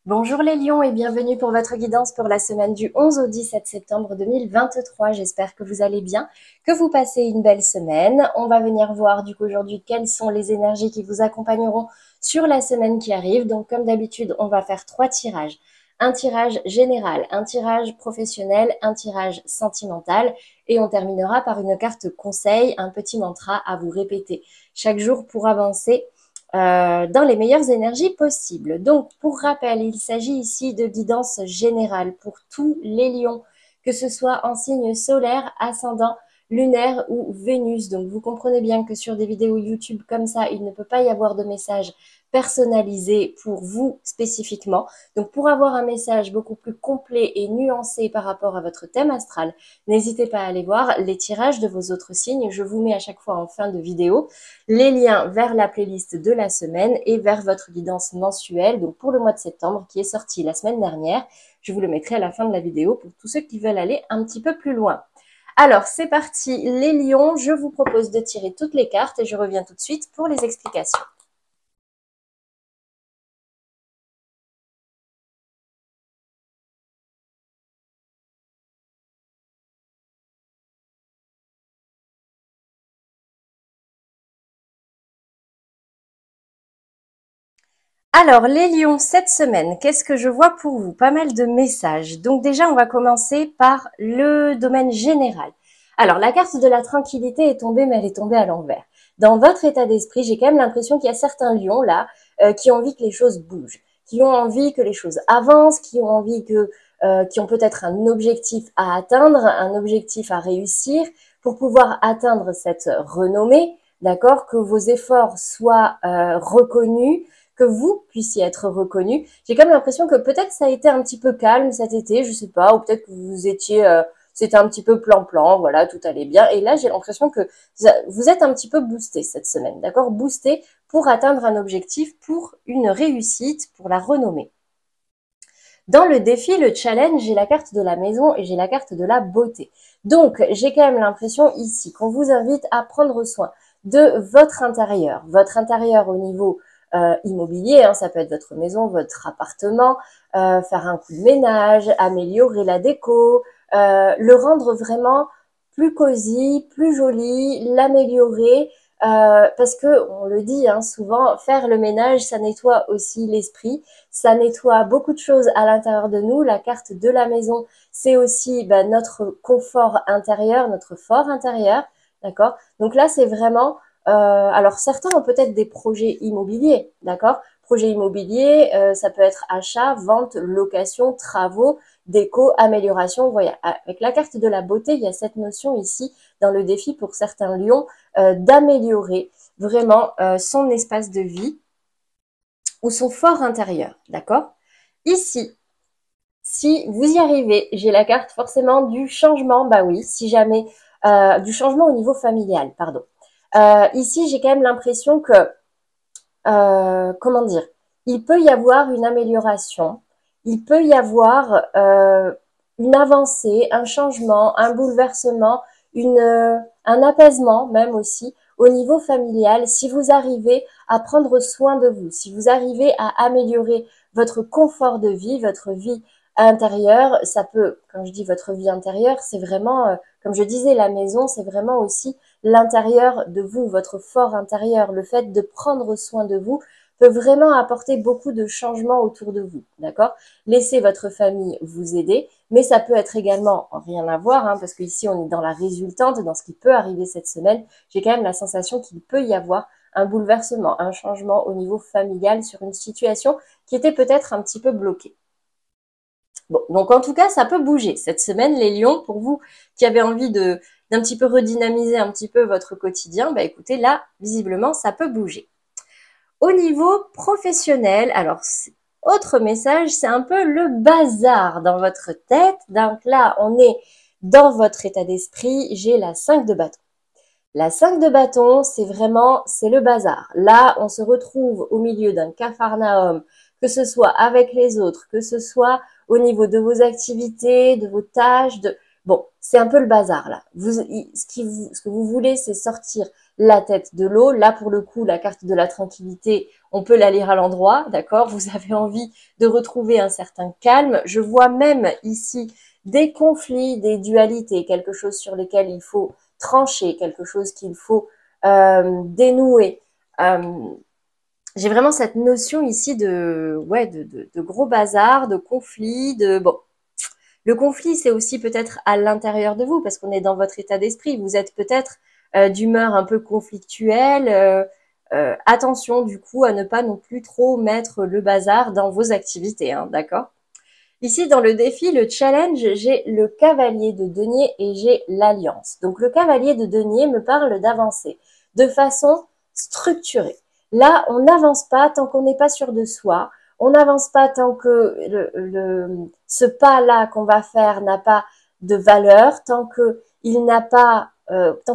Bonjour les lions et bienvenue pour votre guidance pour la semaine du 11 au 17 septembre 2023. J'espère que vous allez bien, que vous passez une belle semaine. On va venir voir du coup aujourd'hui quelles sont les énergies qui vous accompagneront sur la semaine qui arrive. Donc comme d'habitude, on va faire 3 tirages. Un tirage général, un tirage professionnel, un tirage sentimental et on terminera par une carte conseil, un petit mantra à vous répéter chaque jour pour avancer dans les meilleures énergies possibles. Donc, pour rappel, il s'agit ici de guidance générale pour tous les lions, que ce soit en signe solaire, ascendant, lunaire ou Vénus. Donc, vous comprenez bien que sur des vidéos YouTube comme ça, il ne peut pas y avoir de message personnalisé pour vous spécifiquement. Donc, pour avoir un message beaucoup plus complet et nuancé par rapport à votre thème astral, n'hésitez pas à aller voir les tirages de vos autres signes. Je vous mets à chaque fois en fin de vidéo les liens vers la playlist de la semaine et vers votre guidance mensuelle, donc pour le mois de septembre, qui est sorti la semaine dernière. Je vous le mettrai à la fin de la vidéo pour tous ceux qui veulent aller un petit peu plus loin. Alors, c'est parti, les lions, je vous propose de tirer toutes les cartes et je reviens tout de suite pour les explications. Alors, les lions, cette semaine, qu'est-ce que je vois pour vous? Pas mal de messages. Donc déjà, on va commencer par le domaine général. Alors, la carte de la tranquillité est tombée, mais elle est tombée à l'envers. Dans votre état d'esprit, j'ai quand même l'impression qu'il y a certains lions là qui ont envie que les choses bougent, qui ont envie que les choses avancent, qui ont envie qui ont peut-être un objectif à atteindre, un objectif à réussir pour pouvoir atteindre cette renommée, d'accord, que vos efforts soient reconnus, que vous puissiez être reconnu. J'ai quand même l'impression que peut-être ça a été un petit peu calme cet été, je sais pas, ou peut-être que vous étiez, c'était un petit peu plan-plan, voilà, tout allait bien. Et là, j'ai l'impression que vous êtes un petit peu boosté cette semaine, d'accord? Boosté pour atteindre un objectif, pour une réussite, pour la renommée. Dans le défi, le challenge, j'ai la carte de la maison et j'ai la carte de la beauté. Donc, j'ai quand même l'impression ici qu'on vous invite à prendre soin de votre intérieur au niveau immobilier, hein, ça peut être votre maison, votre appartement, faire un coup de ménage, améliorer la déco, le rendre vraiment plus cosy, plus joli, l'améliorer, parce que on le dit hein, souvent, faire le ménage, ça nettoie aussi l'esprit, ça nettoie beaucoup de choses à l'intérieur de nous. La carte de la maison, c'est aussi notre confort intérieur, notre fort intérieur, d'accord? Donc là, c'est vraiment alors certains ont peut-être des projets immobiliers, d'accord? Projet immobilier, ça peut être achat, vente, location, travaux, déco, amélioration. Voilà. Avec la carte de la beauté, il y a cette notion ici dans le défi pour certains lions d'améliorer vraiment son espace de vie ou son fort intérieur, d'accord? Ici, si vous y arrivez, j'ai la carte forcément du changement, bah oui, si jamais, du changement au niveau familial, pardon. Ici, j'ai quand même l'impression que, comment dire, il peut y avoir une amélioration, il peut y avoir une avancée, un changement, un bouleversement, un apaisement même aussi au niveau familial si vous arrivez à prendre soin de vous, si vous arrivez à améliorer votre confort de vie, votre vie intérieure. Ça peut, quand je dis votre vie intérieure, c'est vraiment, comme je disais, la maison, c'est vraiment aussi l'intérieur de vous, votre fort intérieur. Le fait de prendre soin de vous peut vraiment apporter beaucoup de changements autour de vous, d'accord? Laissez votre famille vous aider, mais ça peut être également rien à voir, hein, parce qu'ici on est dans la résultante, dans ce qui peut arriver cette semaine. J'ai quand même la sensation qu'il peut y avoir un bouleversement, un changement au niveau familial sur une situation qui était peut-être un petit peu bloquée. Bon, donc en tout cas, ça peut bouger. Cette semaine, les lions, pour vous qui avez envie d'un petit peu redynamiser un petit peu votre quotidien, bah écoutez, là, visiblement, ça peut bouger. Au niveau professionnel, alors, autre message, c'est un peu le bazar dans votre tête. Donc là, on est dans votre état d'esprit. J'ai la 5 de bâton. La 5 de bâton, c'est vraiment, c'est le bazar. Là, on se retrouve au milieu d'un capharnaüm, que ce soit avec les autres, que ce soit au niveau de vos activités, de vos tâches, Bon, c'est un peu le bazar là. Ce que vous voulez, c'est sortir la tête de l'eau. Là, pour le coup, la carte de la tranquillité, on peut la lire à l'endroit, d'accord? Vous avez envie de retrouver un certain calme. Je vois même ici des conflits, des dualités, quelque chose sur lesquels il faut trancher, quelque chose qu'il faut dénouer. J'ai vraiment cette notion ici de gros bazar, de conflit, bon. Le conflit, c'est aussi peut-être à l'intérieur de vous, parce qu'on est dans votre état d'esprit. Vous êtes peut-être d'humeur un peu conflictuelle. Attention, du coup, à ne pas non plus trop mettre le bazar dans vos activités, hein, d'accord? Ici, dans le défi, le challenge, j'ai le cavalier de denier et j'ai l'alliance. Donc, le cavalier de denier me parle d'avancer de façon structurée. Là, on n'avance pas tant qu'on n'est pas sûr de soi. On n'avance pas tant que ce pas-là qu'on va faire n'a pas de valeur, tant tant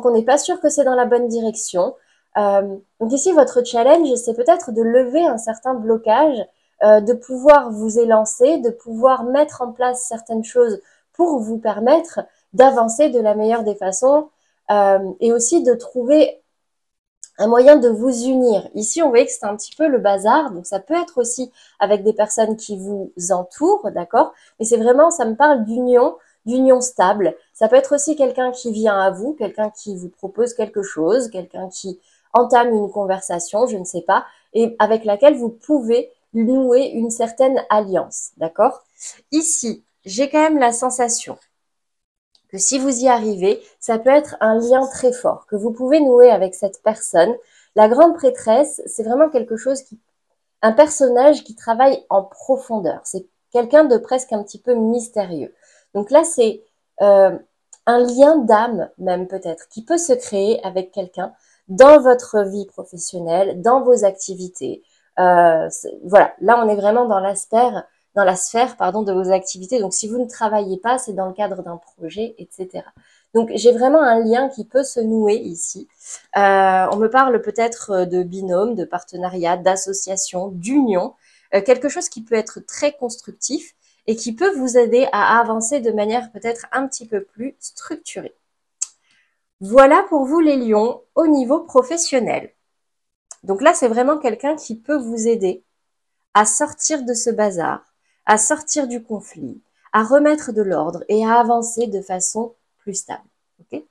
qu'on n'est pas sûr que c'est dans la bonne direction. Donc ici, votre challenge, c'est peut-être de lever un certain blocage, de pouvoir vous élancer, de pouvoir mettre en place certaines choses pour vous permettre d'avancer de la meilleure des façons, et aussi de trouver un moyen de vous unir. Ici, on voit que c'est un petit peu le bazar, donc ça peut être aussi avec des personnes qui vous entourent, d'accord? Mais c'est vraiment, ça me parle d'union stable. Ça peut être aussi quelqu'un qui vient à vous, quelqu'un qui vous propose quelque chose, quelqu'un qui entame une conversation, je ne sais pas, et avec laquelle vous pouvez nouer une certaine alliance, d'accord? Ici, j'ai quand même la sensation que si vous y arrivez, ça peut être un lien très fort que vous pouvez nouer avec cette personne. La grande prêtresse, c'est vraiment un personnage qui travaille en profondeur. C'est quelqu'un de presque un petit peu mystérieux. Donc là, c'est un lien d'âme même peut-être qui peut se créer avec quelqu'un dans votre vie professionnelle, dans vos activités. Voilà, là on est vraiment dans la sphère de vos activités. Donc si vous ne travaillez pas, c'est dans le cadre d'un projet, etc. Donc j'ai vraiment un lien qui peut se nouer ici. On me parle peut-être de binôme, de partenariat, d'association, d'union, quelque chose qui peut être très constructif et qui peut vous aider à avancer de manière peut-être un petit peu plus structurée. Voilà pour vous les lions au niveau professionnel. Donc là, c'est vraiment quelqu'un qui peut vous aider à sortir de ce bazar, à sortir du conflit, à remettre de l'ordre et à avancer de façon plus stable. Okay?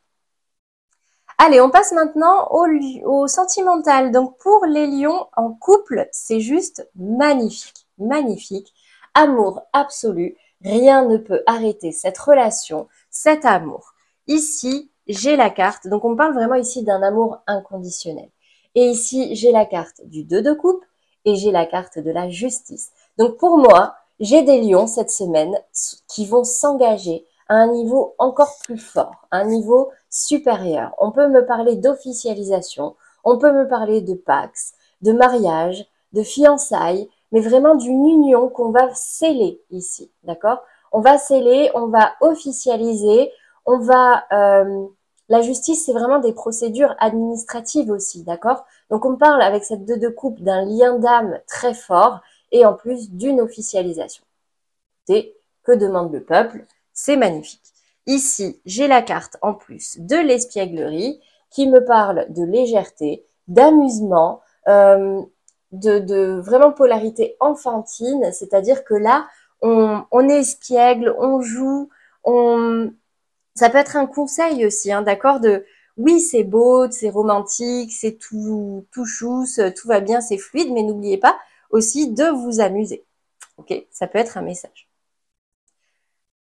Allez, on passe maintenant au sentimental. Donc pour les lions en couple, c'est juste magnifique, magnifique. Amour absolu, rien ne peut arrêter cette relation, cet amour. Ici, j'ai la carte, donc on parle vraiment ici d'un amour inconditionnel. Et ici, j'ai la carte du 2 de coupe et j'ai la carte de la justice. Donc pour moi, j'ai des lions cette semaine qui vont s'engager à un niveau encore plus fort, un niveau supérieur. On peut me parler d'officialisation, on peut me parler de pax, de mariage, de fiançailles, mais vraiment d'une union qu'on va sceller ici, d'accord? On va sceller, on va officialiser, on va... la justice, c'est vraiment des procédures administratives aussi, d'accord? Donc on parle avec cette 2 de coupe d'un lien d'âme très fort et en plus d'une officialisation. Et que demande le peuple? C'est magnifique. Ici, j'ai la carte en plus de l'espièglerie qui me parle de légèreté, d'amusement, de vraiment polarité enfantine, c'est-à-dire que là, on espiègle, on joue, ça peut être un conseil aussi, hein, d'accord, oui, c'est beau, c'est romantique, c'est tout chousse, tout va bien, c'est fluide, mais n'oubliez pas aussi de vous amuser. Ok, ça peut être un message.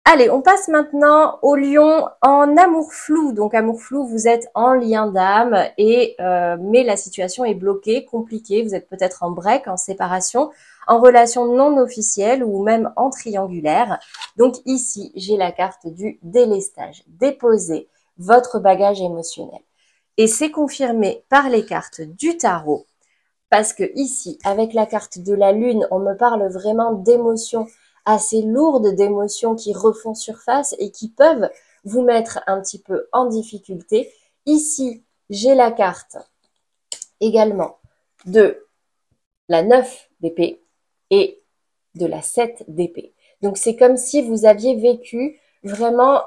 Allez, on passe maintenant au lion en amour flou. Donc amour flou, vous êtes en lien d'âme mais la situation est bloquée, compliquée. Vous êtes peut-être en break, en séparation, en relation non officielle ou même en triangulaire. Donc ici, j'ai la carte du délestage. Déposez votre bagage émotionnel. Et c'est confirmé par les cartes du tarot parce que ici, avec la carte de la lune, on me parle vraiment d'émotions assez lourdes, d'émotions qui refont surface et qui peuvent vous mettre un petit peu en difficulté. Ici, j'ai la carte également de la 9 d'épée et de la 7 d'épée. Donc c'est comme si vous aviez vécu vraiment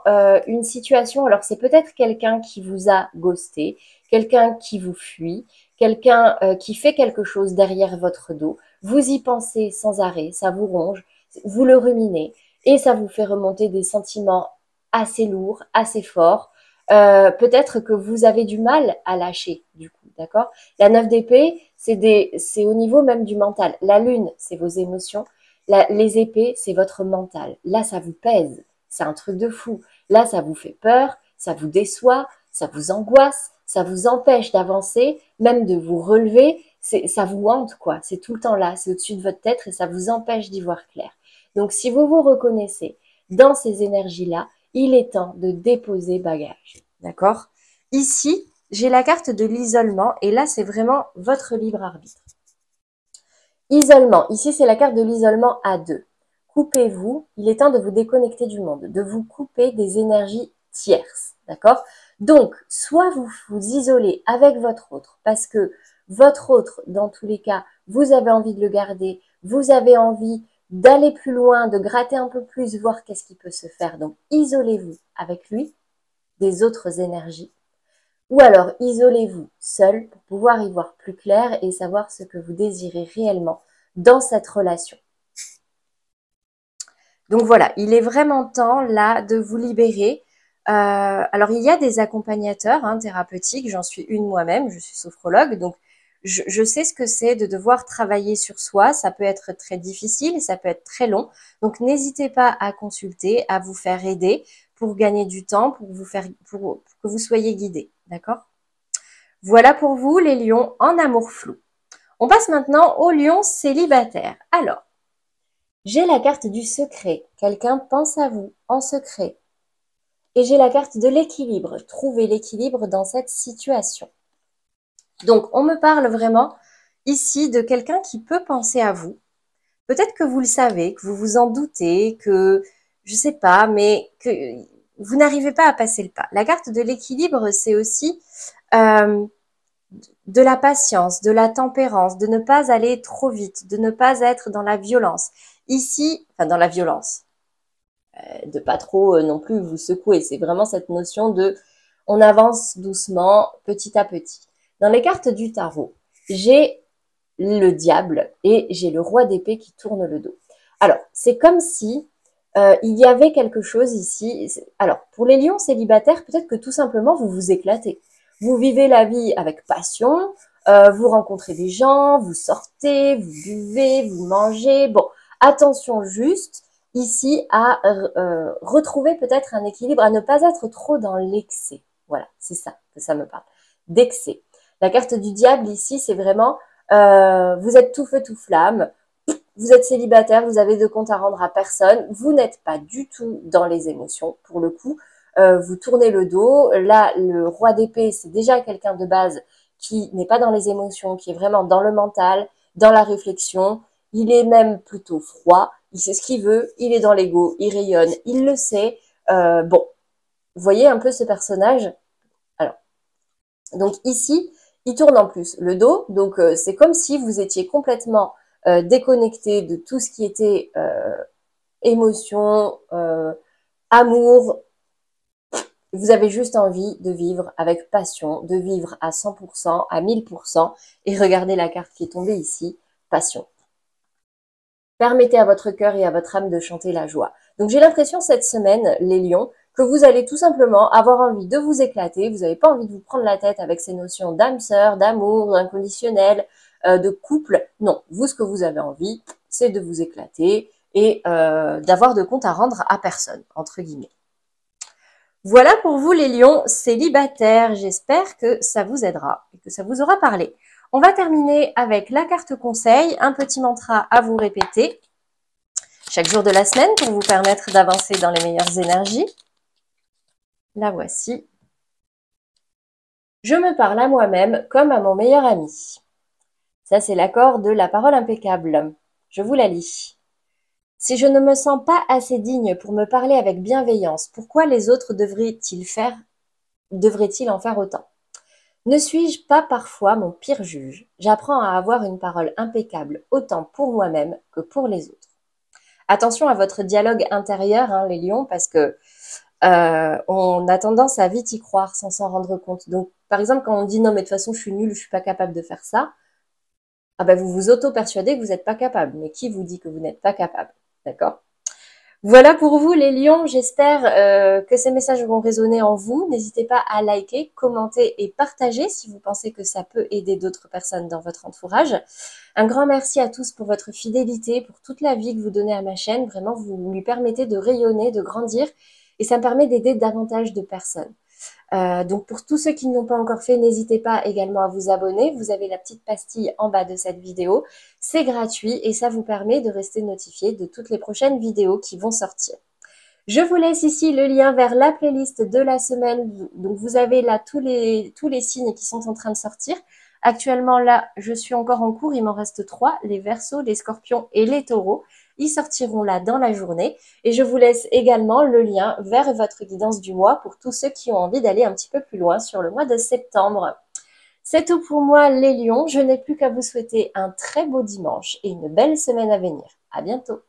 une situation, alors c'est peut-être quelqu'un qui vous a ghosté, quelqu'un qui vous fuit, quelqu'un qui fait quelque chose derrière votre dos, vous y pensez sans arrêt, ça vous ronge, vous le ruminez et ça vous fait remonter des sentiments assez lourds, assez forts. Peut-être que vous avez du mal à lâcher, du coup, d'accord? La 9 d'épée, c'est au niveau même du mental. La lune, c'est vos émotions. Les épées, c'est votre mental. Là, ça vous pèse. C'est un truc de fou. Là, ça vous fait peur, ça vous déçoit, ça vous angoisse, ça vous empêche d'avancer, même de vous relever. Ça vous hante, quoi. C'est tout le temps là, c'est au-dessus de votre tête et ça vous empêche d'y voir clair. Donc, si vous vous reconnaissez dans ces énergies-là, il est temps de déposer bagage. D'accord? Ici, j'ai la carte de l'isolement et là, c'est vraiment votre libre arbitre. Isolement. Ici, c'est la carte de l'isolement à deux. Coupez-vous. Il est temps de vous déconnecter du monde, de vous couper des énergies tierces. D'accord? Donc, soit vous vous isolez avec votre autre parce que votre autre, dans tous les cas, vous avez envie de le garder, vous avez envie d'aller plus loin, de gratter un peu plus, voir qu'est-ce qui peut se faire. Donc, isolez-vous avec lui des autres énergies. Ou alors, isolez-vous seul pour pouvoir y voir plus clair et savoir ce que vous désirez réellement dans cette relation. Donc voilà, il est vraiment temps là de vous libérer. Alors, il y a des accompagnateurs thérapeutiques, j'en suis une moi-même, je suis sophrologue, donc je sais ce que c'est de devoir travailler sur soi. Ça peut être très difficile, ça peut être très long. Donc, n'hésitez pas à consulter, à vous faire aider pour gagner du temps, pour que vous soyez guidés. D'accord? Voilà pour vous, les lions en amour flou. On passe maintenant aux lions célibataires. Alors, j'ai la carte du secret. Quelqu'un pense à vous en secret. Et j'ai la carte de l'équilibre. Trouvez l'équilibre dans cette situation. Donc, on me parle vraiment ici de quelqu'un qui peut penser à vous. Peut-être que vous le savez, que vous vous en doutez, que je sais pas, mais que vous n'arrivez pas à passer le pas. La carte de l'équilibre, c'est aussi de la patience, de la tempérance, de ne pas aller trop vite, de ne pas être dans la violence. Ici, enfin dans la violence, de pas trop non plus vous secouer. C'est vraiment cette notion de on avance doucement, petit à petit. Dans les cartes du tarot, j'ai le diable et j'ai le roi d'épée qui tourne le dos. Alors, c'est comme si il y avait quelque chose ici. Alors, pour les lions célibataires, peut-être que tout simplement, vous vous éclatez. Vous vivez la vie avec passion, vous rencontrez des gens, vous sortez, vous buvez, vous mangez. Bon, attention juste ici à retrouver peut-être un équilibre, à ne pas être trop dans l'excès. Voilà, c'est ça que ça me parle. D'excès. La carte du diable ici, c'est vraiment vous êtes tout feu, tout flamme, vous êtes célibataire, vous avez de compte à rendre à personne, vous n'êtes pas du tout dans les émotions, pour le coup, vous tournez le dos. Là, le roi d'épée, c'est déjà quelqu'un de base qui n'est pas dans les émotions, qui est vraiment dans le mental, dans la réflexion. Il est même plutôt froid, il sait ce qu'il veut, il est dans l'ego, il rayonne, il le sait. Bon, vous voyez un peu ce personnage. Alors, donc ici, il tourne en plus le dos, donc c'est comme si vous étiez complètement déconnecté de tout ce qui était émotion, amour. Vous avez juste envie de vivre avec passion, de vivre à 100%, à 1000%. Et regardez la carte qui est tombée ici, passion. Permettez à votre cœur et à votre âme de chanter la joie. Donc j'ai l'impression cette semaine, les lions, que vous allez tout simplement avoir envie de vous éclater. Vous n'avez pas envie de vous prendre la tête avec ces notions d'âme sœur, d'amour, d'inconditionnel, de couple. Non, vous, ce que vous avez envie, c'est de vous éclater et d'avoir de compte à rendre à personne, entre guillemets. Voilà pour vous les lions célibataires. J'espère que ça vous aidera et que ça vous aura parlé. On va terminer avec la carte conseil, un petit mantra à vous répéter chaque jour de la semaine pour vous permettre d'avancer dans les meilleures énergies. La voici. Je me parle à moi-même comme à mon meilleur ami. Ça, c'est l'accord de la parole impeccable. Je vous la lis. Si je ne me sens pas assez digne pour me parler avec bienveillance, pourquoi les autres devraient-ils en faire autant? Ne suis-je pas parfois mon pire juge? J'apprends à avoir une parole impeccable autant pour moi-même que pour les autres. Attention à votre dialogue intérieur, les lions, parce que on a tendance à vite y croire sans s'en rendre compte. Donc, par exemple, quand on dit non, mais de toute façon, je suis nulle, je suis pas capable de faire ça, ah ben, vous vous auto-persuadez que vous n'êtes pas capable. Mais qui vous dit que vous n'êtes pas capable? D'accord? Voilà pour vous les lions, j'espère que ces messages vont résonner en vous. N'hésitez pas à liker, commenter et partager si vous pensez que ça peut aider d'autres personnes dans votre entourage. Un grand merci à tous pour votre fidélité, pour toute la vie que vous donnez à ma chaîne. Vraiment, vous lui permettez de rayonner, de grandir et ça me permet d'aider davantage de personnes. Donc pour tous ceux qui ne l'ont pas encore fait, n'hésitez pas également à vous abonner. Vous avez la petite pastille en bas de cette vidéo. C'est gratuit et ça vous permet de rester notifié de toutes les prochaines vidéos qui vont sortir. Je vous laisse ici le lien vers la playlist de la semaine. Donc vous avez là tous les signes qui sont en train de sortir. Actuellement là, je suis encore en cours, il m'en reste 3, les Verseaux, les Scorpions et les Taureaux. Ils sortiront là dans la journée. Et je vous laisse également le lien vers votre guidance du mois pour tous ceux qui ont envie d'aller un petit peu plus loin sur le mois de septembre. C'est tout pour moi les lions, je n'ai plus qu'à vous souhaiter un très beau dimanche et une belle semaine à venir. À bientôt.